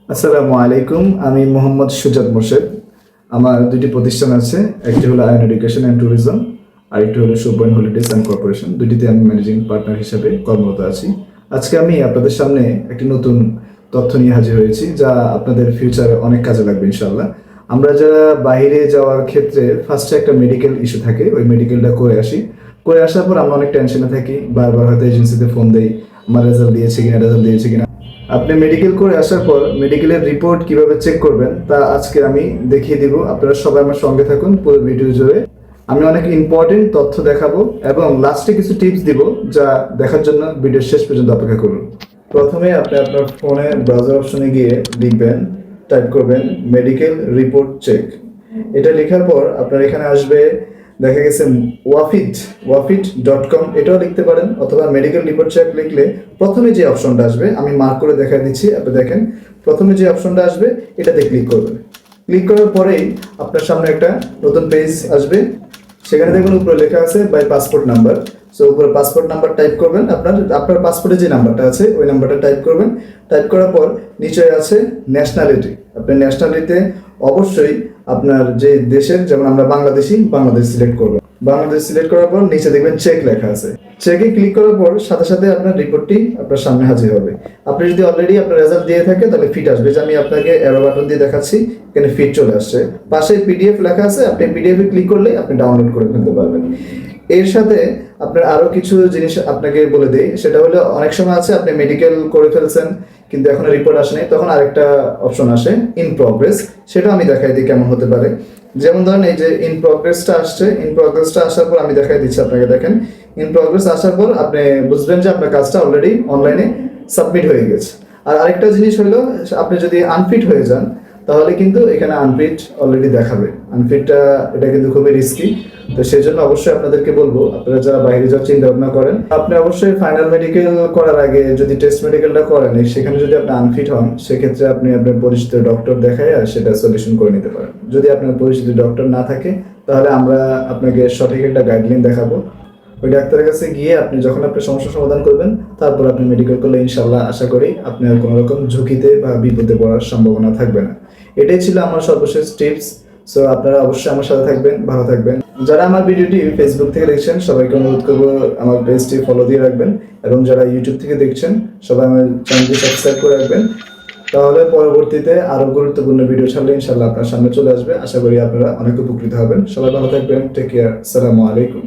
আসসালামু আলাইকুম। আমি মোহাম্মদ সুজাত মোর্শেদ। আমার দুটি প্রতিষ্ঠান আছে, একটি হলো আয়ন এডুকেশন অ্যান্ড ট্যুরিজম, আর একটি হলো শুভন হলিডেজ অ্যান্ড কর্পোরেশন। দুটিতে আমি ম্যানেজিং পার্টনার হিসেবে কর্মরত আছি। আজকে আমি আপনাদের সামনে একটি নতুন তথ্য নিয়ে হাজির হয়েছি, যা আপনাদের ফিউচারে অনেক কাজে লাগবে ইনশাল্লাহ। আমরা যারা বাইরে যাওয়ার ক্ষেত্রে ফার্স্টে একটা মেডিকেল ইস্যু থাকে, ওই মেডিকেলটা করে আসি। করে আসার পর আমরা অনেক টেনশনে থাকি, বারবার হয়তো এজেন্সিতে ফোন দেই, আমার রেজাল্ট দিয়েছে কিনা। আপনি মেডিকেল করে আসার পর মেডিকেলের রিপোর্ট কিভাবে চেক করবেন তা আজকে আমি দেখিয়ে দিব। আপনারা সবাই আমার সঙ্গে থাকুন পুরো ভিডিও জুড়ে। আমি অনেক ইম্পর্টেন্ট তথ্য দেখাবো এবং লাস্টে কিছু টিপস দিব, যা দেখার জন্য ভিডিওর শেষ পর্যন্ত অপেক্ষা করুন। প্রথমে আপনি আপনার ফোনে ব্রাউজার অপশনে গিয়ে লিখবেন, টাইপ করবেন মেডিকেল রিপোর্ট চেক। এটা লেখার পর আপনার এখানে আসবে, দেখা গেছে wafid.com, এটাও লিখতে পারেন, অথবা মেডিকেল রিপোর্ট চেক লিখলে প্রথমে যে অপশনটা আসবে, আমি মার্ক করে দেখা দিচ্ছি, আপনি দেখেন প্রথমে যে অপশনটা আসবে এটাতে ক্লিক করবেন। ক্লিক করার পরেই আপনার সামনে একটা নতুন পেজ আসবে। সেখানে দেখুন উপরে লেখা আছে বাই পাসপোর্ট নাম্বার। সো উপরে পাসপোর্ট নাম্বার টাইপ করবেন, আপনার পাসপোর্টে যে নাম্বারটা আছে ওই নাম্বারটা টাইপ করবেন। টাইপ করার পর নিচে আছে ন্যাশনালিটি। আপনি ন্যাশনালিটিতে অবশ্যই আপনার যে দেশের, যেমন আমরা বাংলাদেশ সিলেক্ট করবেন। বাংলাদেশ সিলেক্ট করার পর নিচে দেখবেন চেক লেখা আছে। চেকে ক্লিক করার পর সাথে সাথে আপনার রিপোর্টটি আপনার সামনে হাজির হবে। আপনি যদি অলরেডি আপনার রেজাল্ট দিয়ে থাকে তাহলে ফিট আসবে, যে আমি আপনাকে অ্যারো বাটন দিয়ে দেখাচ্ছি, এখানে ফিট চলে আসছে। পাশে পিডিএফ লেখা আছে, আপনি পিডিএফে ক্লিক করলে আপনি ডাউনলোড করে ফেলতে পারবেন। এর সাথে আপনার আরো কিছু জিনিস আপনাকে বলে দিই, সেটা হলো অনেক সময় আছে আপনি মেডিকেল করে ফেলছেন কিন্তু এখনো রিপোর্ট আসেনি, তখন আরেকটা অপশন আসে ইন প্রগ্রেস। সেটা আমি দেখাই দিই কেমন হতে পারে। যেমন ধরেন এই যে ইন প্রগ্রেসটা আসছে, ইন প্রগ্রেসটা আসার পর আমি দেখাই দিচ্ছি আপনাকে। দেখেন ইন প্রগ্রেস আসার পর আপনি বুঝবেন যে আপনার কাজটা অলরেডি অনলাইনে সাবমিট হয়ে গেছে। আর আরেকটা জিনিস হলো, আপনি যদি আনফিট হয়ে যান তাহলে কিন্তু এখানে আনফিট অলরেডি দেখাবে। আনফিটটা এটা কিন্তু খুবই রিস্কি, তো সেই জন্য অবশ্যই আপনাদেরকে বলবো, আপনারা যারা বাইরে যাওয়ার চিন্তা ভাবনা করেন, আপনি অবশ্যই ফাইনাল মেডিকেল করার আগে যদি টেস্ট মেডিকেলটা করেন, সেখানে যদি আপনি আনফিট হন, সেক্ষেত্রে আপনি আপনার পরিচিত ডক্টর দেখায় আর সেটা সলিউশন করে নিতে পারেন। যদি আপনার পরিচিত ডক্টর না থাকে তাহলে আমরা আপনাকে সঠিক একটা গাইডলাইন দেখাবো। ওই ডাক্তারের কাছে গিয়ে আপনি যখন আপনার সমস্যার সমাধান করবেন, তারপর আপনি মেডিকেল করলে ইনশাল্লাহ আশা করি আপনার কোনো রকম ঝুঁকিতে বা বিপদে পড়ার সম্ভাবনা থাকবে না। এটাই ছিল আমার সর্বশেষ টিপস। সো আপনারা অবশ্যই আমার সাথে থাকবেন, ভালো থাকবেন। যারা আমার ভিডিওটি ফেসবুক থেকে দেখছেন সবাইকে অনুরোধ করবো আমার পেজটি ফলো দিয়ে রাখবেন, এবং যারা ইউটিউব থেকে দেখছেন সবাই আমার চ্যানেলটি সাবস্ক্রাইব করে রাখবেন। তাহলে পরবর্তীতে আরো গুরুত্বপূর্ণ ভিডিও ছাড়লে ইনশাল্লাহ আপনার সামনে চলে আসবে। আশা করি আপনারা অনেক উপকৃত হবেন। সবাই ভালো থাকবেন, টেক কেয়ার, আসসালামু আলাইকুম।